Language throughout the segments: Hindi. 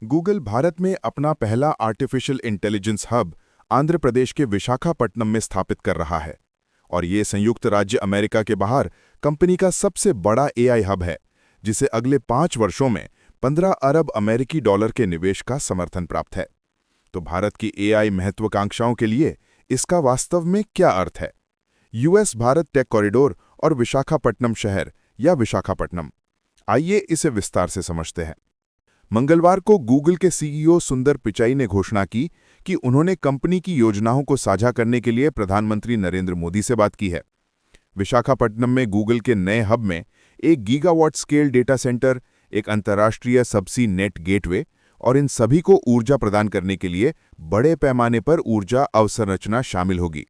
गूगल भारत में अपना पहला artificial intelligence hub Andhra Pradesh के विशाखापट्टनम में स्थापित कर रहा है और ये संयुक्त राज्य अमेरिका के बाहर कंपनी का सबसे बड़ा एआई हब है, जिसे अगले 5 वर्षों में 15 अरब अमेरिकी डॉलर के निवेश का समर्थन प्राप्त है। तो भारत की एआई महत्वाकांक्षाओं के लिए इसका वास्तव में क्या अर्थ है? यूएस भारत टेक कॉरिडोर और विशाखापट्टनम शहर या विशाखापट्टनम, आइए इसे विस्तार से समझते हैं। मंगलवार को गूगल के सीईओ सुंदर पिचाई ने घोषणा की कि उन्होंने कंपनी की योजनाओं को साझा करने के लिए प्रधानमंत्री नरेंद्र मोदी से बात की है। विशाखापट्टनम में गूगल के नए हब में 1 गीगावाट स्केल डेटा सेंटर, एक अंतर्राष्ट्रीय सबसी नेट गेटवे और इन सभी को ऊर्जा प्रदान करने के लिए बड़े पैमाने पर ऊर्जा अवसंरचना शामिल होगी।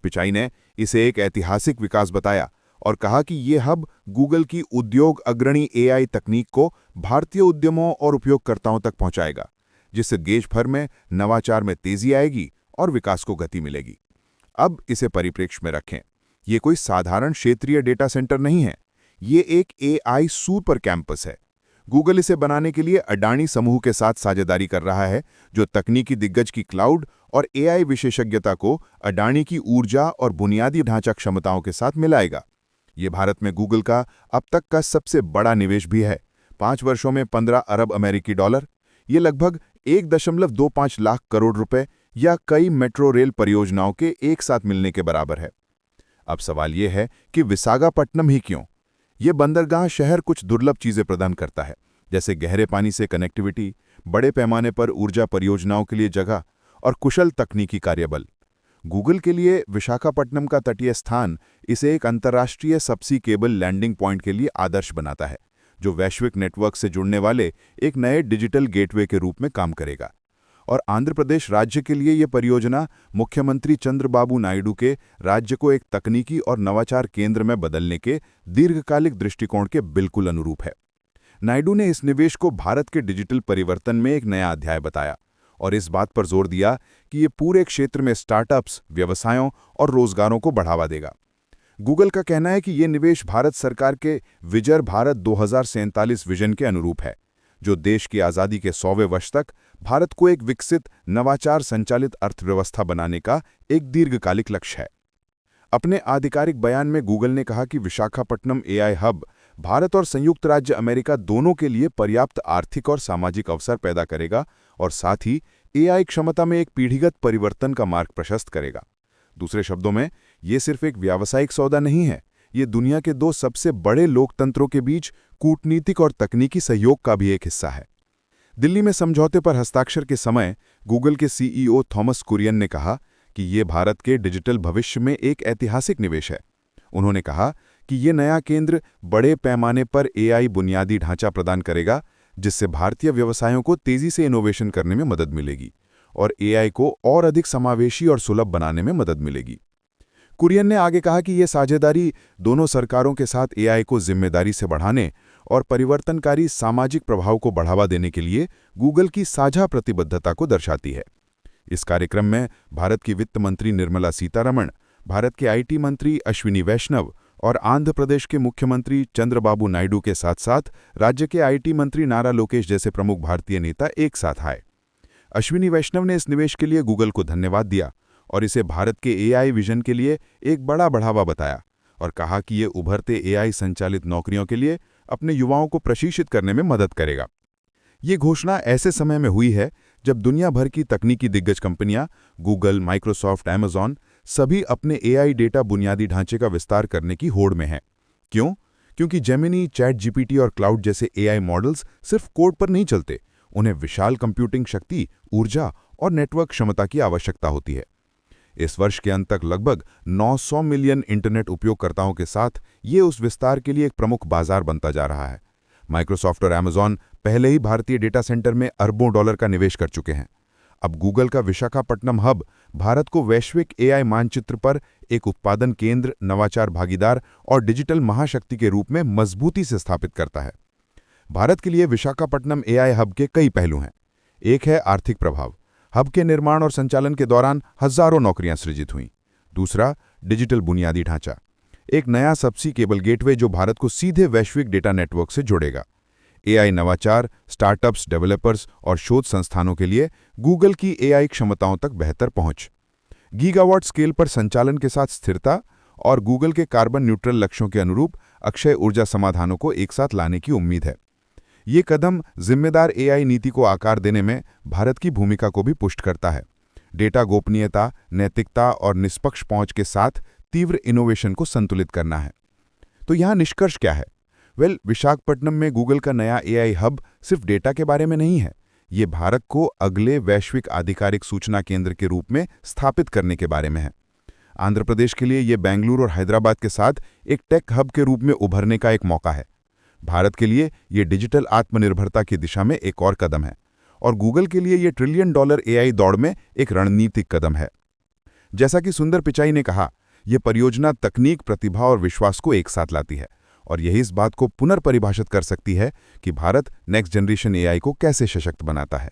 पिचाई ने इसे एक ऐतिहासिक विकास बताया और कहा कि ये हब गूगल की उद्योग अग्रणी एआई तकनीक को भारतीय उद्यमों और उपयोगकर्ताओं तक पहुंचाएगा, जिससे देश भर में नवाचार में तेजी आएगी और विकास को गति मिलेगी। अब इसे परिप्रेक्ष्य में रखें, ये कोई साधारण क्षेत्रीय डेटा सेंटर नहीं है, ये एक एआई सुपर कैंपस है। गूगल इसे बनाने के लिए अडानी समूह के साथ साझेदारी कर रहा है, जो तकनीकी दिग्गज की क्लाउड और एआई विशेषज्ञता को अडानी की ऊर्जा और बुनियादी ढांचा क्षमताओं के साथ मिलाएगा। ये भारत में गूगल का अब तक का सबसे बड़ा निवेश भी है। 5 वर्षों में 15 अरब अमेरिकी डॉलर, ये लगभग 1.25 लाख करोड़ रुपए या कई मेट्रो रेल परियोजनाओं के एक साथ मिलने के बराबर है। अब सवाल ये है कि विशाखापट्टनम ही क्यों? ये बंदरगाह शहर कुछ दुर्लभ चीजें प्रदान करता है, जैसे गहरे पानी से कनेक्टिविटी, बड़े पैमाने पर ऊर्जा परियोजनाओं के लिए जगह और कुशल तकनीकी कार्यबल। गूगल के लिए विशाखापट्टनम का तटीय स्थान इसे एक अंतर्राष्ट्रीय सबसी केबल लैंडिंग पॉइंट के लिए आदर्श बनाता है, जो वैश्विक नेटवर्क से जुड़ने वाले एक नए डिजिटल गेटवे के रूप में काम करेगा। और आंध्र प्रदेश राज्य के लिए यह परियोजना मुख्यमंत्री चंद्रबाबू नायडू के राज्य को एक तकनीकी और नवाचार केंद्र में बदलने के दीर्घकालिक दृष्टिकोण के बिल्कुल अनुरूप है। नायडू ने इस निवेश को भारत के डिजिटल परिवर्तन में एक नया अध्याय बताया और इस बात पर जोर दिया कि ये पूरे क्षेत्र में स्टार्टअप्स, व्यवसायों और रोजगारों को बढ़ावा देगा। गूगल का कहना है कि ये निवेश भारत सरकार के विजय भारत 2047 विजन के अनुरूप है, जो देश की आज़ादी के 100वें वर्ष तक भारत को एक विकसित, नवाचार संचालित अर्थव्यवस्था बनाने का एक दीर्घकालिक लक्ष्य है। अपने आधिकारिक बयान में गूगल ने कहा कि विशाखापट्टनम एआई हब भारत और संयुक्त राज्य अमेरिका दोनों के लिए पर्याप्त आर्थिक और सामाजिक अवसर पैदा करेगा और साथ ही एआई क्षमता में एक पीढ़ीगत परिवर्तन का मार्ग प्रशस्त करेगा। दूसरे शब्दों में, ये सिर्फ एक व्यावसायिक सौदा नहीं है, ये दुनिया के 2 सबसे बड़े लोकतंत्रों के बीच कूटनीतिक और तकनीकी सहयोग का भी एक हिस्सा है। दिल्ली में समझौते पर हस्ताक्षर के समय गूगल के सीईओ थॉमस कुरियन ने कहा कि ये भारत के डिजिटल भविष्य में एक ऐतिहासिक निवेश है। उन्होंने कहा कि ये नया केंद्र बड़े पैमाने पर एआई बुनियादी ढांचा प्रदान करेगा, जिससे भारतीय व्यवसायों को तेजी से इनोवेशन करने में मदद मिलेगी और एआई को और अधिक समावेशी और सुलभ बनाने में मदद मिलेगी। कुरियन ने आगे कहा कि यह साझेदारी दोनों सरकारों के साथ एआई को जिम्मेदारी से बढ़ाने और परिवर्तनकारी सामाजिक प्रभाव को बढ़ावा देने के लिए गूगल की साझा प्रतिबद्धता को दर्शाती है। इस कार्यक्रम में भारत की वित्त मंत्री निर्मला सीतारमण, भारत के आईटी मंत्री अश्विनी वैष्णव और आंध्र प्रदेश के मुख्यमंत्री चंद्रबाबू नायडू के साथ साथ राज्य के आईटी मंत्री नारा लोकेश जैसे प्रमुख भारतीय नेता एक साथ आए। अश्विनी वैष्णव ने इस निवेश के लिए गूगल को धन्यवाद दिया और इसे भारत के एआई विजन के लिए एक बड़ा बढ़ावा बताया और कहा कि ये उभरते एआई संचालित नौकरियों के लिए अपने युवाओं को प्रशिक्षित करने में मदद करेगा। ये घोषणा ऐसे समय में हुई है जब दुनिया भर की तकनीकी दिग्गज कंपनियां गूगल, माइक्रोसॉफ्ट, अमेज़न सभी अपने एआई डेटा बुनियादी ढांचे का विस्तार करने की होड़ में हैं। क्यों? क्योंकि जेमिनी, चैट जीपीटी और क्लाउड जैसे एआई मॉडल्स सिर्फ कोड पर नहीं चलते, उन्हें विशाल कंप्यूटिंग शक्ति, ऊर्जा और नेटवर्क क्षमता की आवश्यकता होती है। इस वर्ष के अंत तक लगभग 900 मिलियन इंटरनेट उपयोगकर्ताओं के साथ ये उस विस्तार के लिए एक प्रमुख बाजार बनता जा रहा है। माइक्रोसॉफ्ट और अमेज़न पहले ही भारतीय डेटा सेंटर में अरबों डॉलर का निवेश कर चुके हैं। अब गूगल का विशाखापट्टनम हब भारत को वैश्विक एआई मानचित्र पर एक उत्पादन केंद्र, नवाचार भागीदार और डिजिटल महाशक्ति के रूप में मजबूती से स्थापित करता है। भारत के लिए विशाखापट्टनम एआई हब के कई पहलू हैं। एक है आर्थिक प्रभाव। हब के निर्माण और संचालन के दौरान हजारों नौकरियां सृजित हुईं। दूसरा, डिजिटल बुनियादी ढांचा। एक नया सबसी केबल गेटवे जो भारत को सीधे वैश्विक डेटा नेटवर्क से जोड़ेगा। एआई नवाचार, स्टार्टअप्स, डेवलपर्स और शोध संस्थानों के लिए गूगल की एआई क्षमताओं तक बेहतर पहुंच, गीगावाट स्केल पर संचालन के साथ स्थिरता और गूगल के कार्बन न्यूट्रल लक्ष्यों के अनुरूप अक्षय ऊर्जा समाधानों को एक साथ लाने की उम्मीद है। ये कदम जिम्मेदार एआई नीति को आकार देने में भारत की भूमिका को भी पुष्ट करता है। डेटा गोपनीयता, नैतिकता और निष्पक्ष पहुंच के साथ तीव्र इनोवेशन को संतुलित करना है। तो यहाँ निष्कर्ष क्या है? विशाखापट्टनम में गूगल का नया एआई हब सिर्फ डेटा के बारे में नहीं है, ये भारत को अगले वैश्विक आधिकारिक सूचना केंद्र के रूप में स्थापित करने के बारे में है। आंध्र प्रदेश के लिए ये बेंगलुरु और हैदराबाद के साथ एक टेक हब के रूप में उभरने का एक मौका है। भारत के लिए ये डिजिटल आत्मनिर्भरता की दिशा में एक और कदम है और गूगल के लिए ये $1 ट्रिलियन एआई दौड़ में एक रणनीतिक कदम है। जैसा कि सुंदर पिचाई ने कहा, यह परियोजना तकनीक, प्रतिभा और विश्वास को एक साथ लाती है और यही इस बात को पुनर्परिभाषित कर सकती है कि भारत नेक्स्ट जनरेशन एआई को कैसे सशक्त बनाता है।